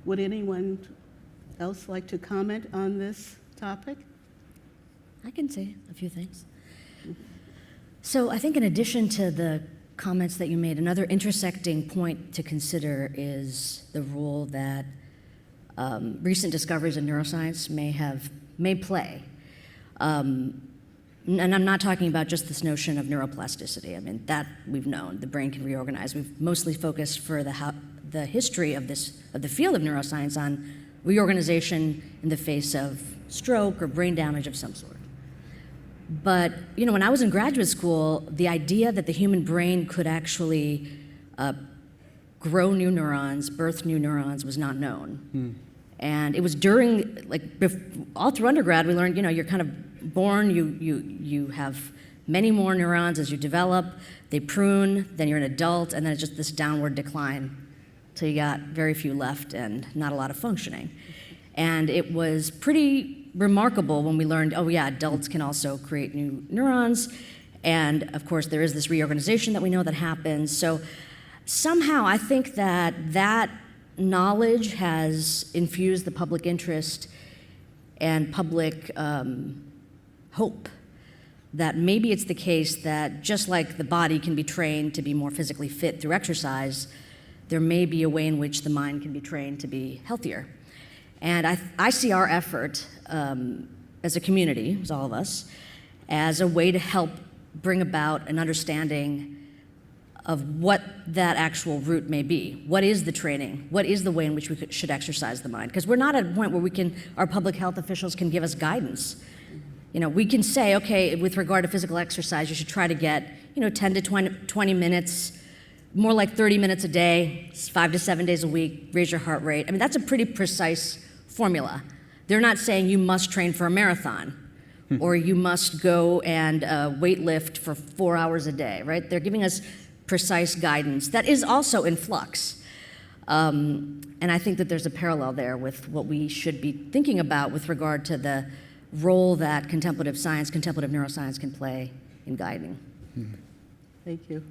Would anyone else like to comment on this topic? I can say a few things. So I think in addition to the comments that you made, another intersecting point to consider is the role that recent discoveries in neuroscience may play. And I'm not talking about just this notion of neuroplasticity. I mean, that we've known, the brain can reorganize. We've mostly focused for the history of the field of neuroscience on reorganization in the face of stroke or brain damage of some sort. But, when I was in graduate school, the idea that the human brain could actually grow new neurons, birth new neurons, was not known. And it was during, all through undergrad, we learned, you're kind of born, you have many more neurons as you develop, they prune, then you're an adult, and then it's just this downward decline till you got very few left and not a lot of functioning. And it was pretty remarkable when we learned, oh yeah, adults can also create new neurons, and of course there is this reorganization that we know that happens. So somehow I think that knowledge has infused the public interest and public hope that maybe it's the case that just like the body can be trained to be more physically fit through exercise, there may be a way in which the mind can be trained to be healthier. And I see our effort as a community, as all of us, as a way to help bring about an understanding of what that actual route may be. What is the training? What is the way in which we should exercise the mind? Because we're not at a point where our public health officials can give us guidance. We can say, okay, with regard to physical exercise, you should try to get, 10 to 20 minutes, more like 30 minutes a day, 5 to 7 days a week, raise your heart rate. I mean, that's a pretty precise formula. They're not saying you must train for a marathon or you must go and weight lift for 4 hours a day, right? They're giving us precise guidance that is also in flux. And I think that there's a parallel there with what we should be thinking about with regard to the role that contemplative science, contemplative neuroscience can play in guiding. Thank you.